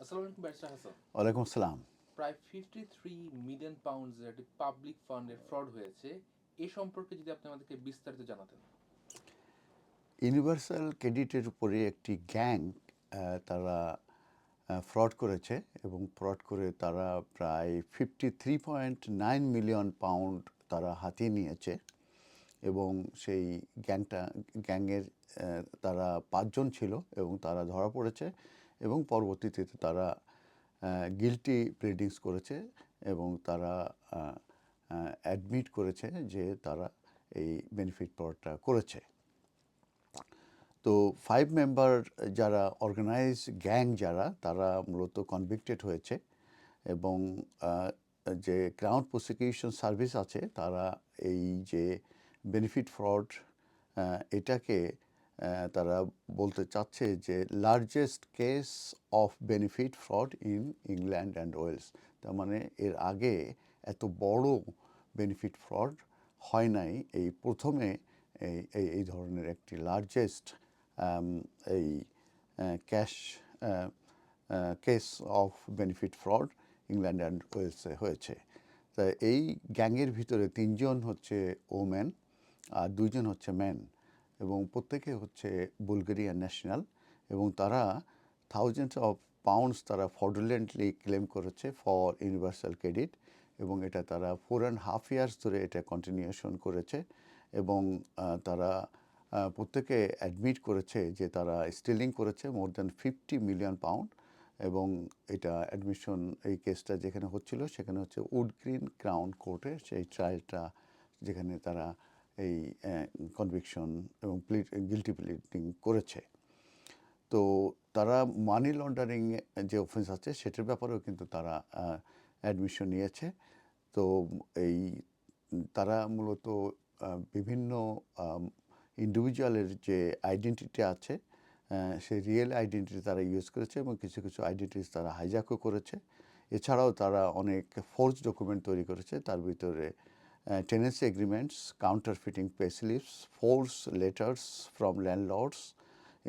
আসসালামু আলাইকুম ব্যারিস্টার হাসান। ওয়ালাইকুম আসসালাম। প্রায় 53 মিলিয়ন পাউন্ডসের একটি পাবলিক ফান্ডের ফ্রড হয়েছে। এ সম্পর্কে যদি আপনি আমাদেরকে বিস্তারিত জানাতেন। ইউনিভার্সাল ক্রেডিটের উপরে একটি গ্যাং তারা ফ্রড করেছে এবং ফ্রড করে তারা প্রায় 53.9 মিলিয়ন পাউন্ড তারা হাতিয়ে নিয়েছে এবং সেই গ্যাংয়ের তারা 5 জন ছিল এবং তারা ধরা পড়েছে এবং পরবর্তীতে তারা গিলটি প্লেডিংস করেছে এবং তারা অ্যাডমিট করেছে যে তারা এই বেনিফিট ফ্রডটা করেছে। তো 5 মেম্বার যারা অর্গানাইজ গ্যাং যারা তারা মূলত কনভিক্টেড হয়েছে এবং যে ক্রাউন প্রসিকিউশন সার্ভিস আছে তারা এই যে বেনিফিট ফ্রড এটাকে তারা বলতে চাচ্ছে যে largest case of benefit fraud in England and Wales. তার মানে এর আগে এত বড় বেনিফিট ফ্রড হয় নাই, এই প্রথমে এই ধরনের একটি লার্জেস্ট এই cash case of benefit fraud England and ওয়েলসে হয়েছে। তা এই গ্যাংয়ের ভিতরে 3জন হচ্ছে ওম্যান আর 2জন হচ্ছে ম্যান এবং প্রত্যেকে হচ্ছে বুলগেরিয়ান ন্যাশনাল এবং তারা থাউজেন্ডস অফ পাউন্ডস তারা ফ্রডুলেন্টলি ক্লেম করেছে ফর ইউনিভার্সাল ক্রেডিট এবং এটা তারা 4.5 ইয়ার্স ধরে এটা কন্টিনিউশন করেছে এবং তারা প্রত্যেকে অ্যাডমিট করেছে যে তারা স্টিলিং করেছে মোর দ্যান 50 মিলিয়ন পাউন্ড এবং এটা অ্যাডমিশন এই কেসটা যেখানে হচ্ছিল সেখানে হচ্ছে উড গ্রিন ক্রাউন কোর্টে সেই ট্রায়ালটা যেখানে তারা এই কনভিকশন এবং গিলটি প্লিডিং করেছে। তো তারা মানি লন্ডারিং যে অফেন্স আছে সেটার ব্যাপারেও কিন্তু তারা অ্যাডমিশন নিয়েছে। তো এই তারা মূলত বিভিন্ন ইন্ডিভিজুয়ালের যে আইডেন্টিটি আছে সেই রিয়েল আইডেন্টিটি তারা ইউজ করেছে এবং কিছু কিছু আইডেন্টিটিস তারা হাইজ্যাকও করেছে। এছাড়াও তারা অনেক ফোর্জ ডকুমেন্ট তৈরি করেছে, তার ভিতরে tenancy agreements, counterfeiting pay slips, force letters from landlords,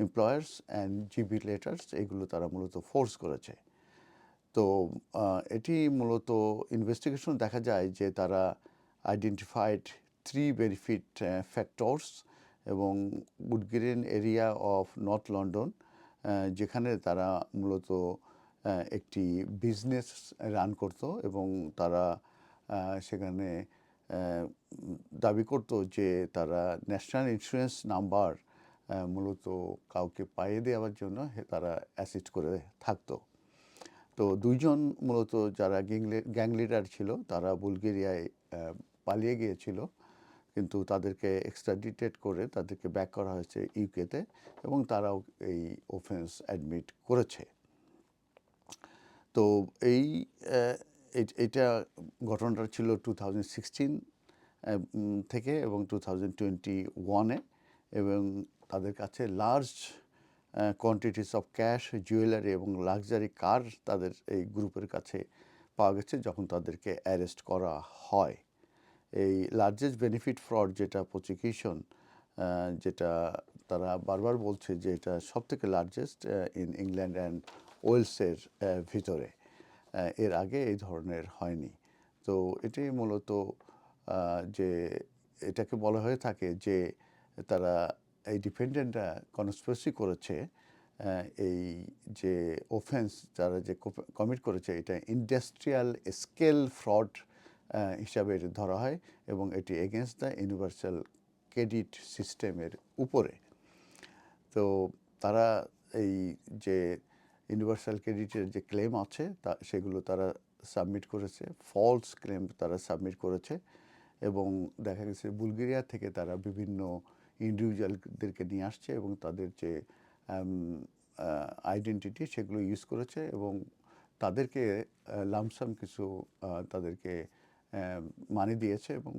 employers and GB letters, এগুলো তারা মূলত ফোর্স করেছে। তো এটি মূলত ইনভেস্টিগেশন দেখা যায় যে তারা আইডেন্টিফাইড 3 বেনিফিট ফ্যাক্টরস এবং উডগ্রিন এরিয়া অফ নর্থ লন্ডন যেখানে তারা মূলত একটি বিজনেস রান করত এবং তারা সেখানে দাবি করত যে তারা ন্যাশনাল ইন্স্যুরেন্স নাম্বার মূলত কাউকে পাইয়ে দেওয়ার জন্য তারা অ্যাসিস্ট করে থাকতো। তো 2জন মূলত যারা গ্যাং লিডার ছিল তারা বুলগেরিয়ায় পালিয়ে গিয়েছিল কিন্তু তাদেরকে এক্সট্রাডিটেড করে তাদেরকে ব্যাক করা হয়েছে ইউকেতে এবং তারাও এই অফেন্স অ্যাডমিট করেছে। তো এই এটা ঘটনাটা ছিল 2016 থেকে এবং 2021-এ এবং তাদের কাছে large quantities of cash, jewellery এবং লাক্সারি কার তাদের এই গ্রুপের কাছে পাওয়া গেছে যখন তাদেরকে অ্যারেস্ট করা হয়। এই লার্জেস্ট বেনিফিট ফ্রড যেটা প্রসিকিউশন যেটা তারা বারবার বলছে যে এটা সবথেকে লার্জেস্ট ইন ইংল্যান্ড অ্যান্ড ওয়েলসের ভিতরে, এর আগে এই ধরনের হয়নি। তো এটি মূলত যে এটাকে বলা হয়ে থাকে যে তারা এই ডিফেন্ডেন্টরা কনস্পিরেসি করেছে, এই যে অফেন্স যারা যে কমিট করেছে এটা ইন্ডাস্ট্রিয়াল স্কেল ফ্রড হিসাবে ধরা হয় এবং এটি এগেনস্ট দ্য ইউনিভার্সাল ক্রেডিট সিস্টেমের উপরে। তো তারা এই যে ইউনিভার্সাল ক্রেডিটের যে ক্লেম আছে সেগুলো তারা সাবমিট করেছে, ফলস ক্লেম তারা সাবমিট করেছে এবং দেখা গেছে বুলগেরিয়া থেকে তারা বিভিন্ন ইন্ডিভিজুয়ালদেরকে নিয়ে আসছে এবং তাদের যে আইডেন্টিটি সেগুলো ইউজ করেছে এবং তাদেরকে লামসাম কিছু তাদেরকে মানি দিয়েছে এবং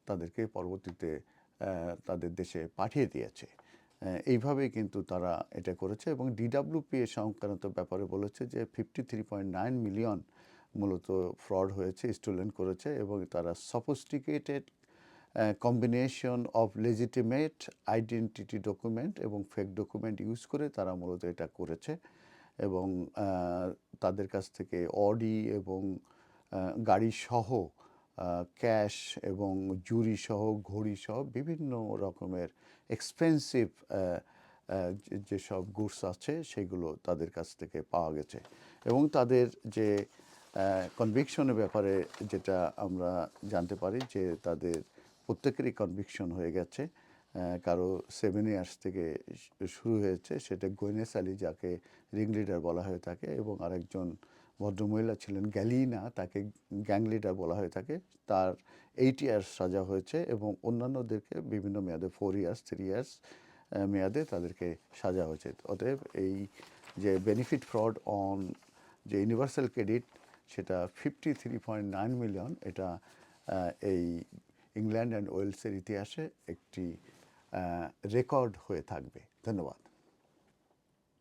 তাদেরকে পরবর্তীতে তাদের দেশে পাঠিয়ে দিয়েছে। এইভাবেই কিন্তু তারা এটা করেছে এবং ডিডাব্লিউপি এ সংক্রান্ত ব্যাপারে বলেছে যে 53.9 মিলিয়ন মূলত ফ্রড হয়েছে, স্টোলেন করেছে এবং তারা sophisticated combination of legitimate identity document এবং ফেক ডকুমেন্ট ইউজ করে তারা মূলত এটা করেছে এবং তাদের কাছ থেকে অডি এবং গাড়ি সহ ক্যাশ এবং জুরি সহ ঘড়ি সহ বিভিন্ন রকমের এক্সপেন্সিভ যেসব গুডস আছে সেগুলো তাদের কাছ থেকে পাওয়া গেছে এবং তাদের যে কনভিকশনের ব্যাপারে যেটা আমরা জানতে পারি যে তাদের প্রত্যেকেরই কনভিকশন হয়ে গেছে। কারো 7 ইয়ার্স থেকে শুরু হয়েছে, সেটা গোয়েনেস আলী যাকে রিং লিডার বলা হয়ে থাকে, এবং আরেকজন ভদ্রমহিলা ছিলেন গ্যালিনা, তাকে গ্যাং লিডার বলা হয়ে থাকে, তার 8 ইয়ার্স সাজা হয়েছে এবং অন্যান্যদেরকে বিভিন্ন মেয়াদে 4 ইয়ার্স 3 ইয়ার্স মেয়াদে তাদেরকে সাজা হয়েছে। অতএব এই যে বেনিফিট ফ্রড অন যে ইউনিভার্সাল ক্রেডিট সেটা 53.9 মিলিয়ন, এটা এই ইংল্যান্ড অ্যান্ড ওয়েলসের ইতিহাসে একটি রেকর্ড হয়ে থাকবে। ধন্যবাদ।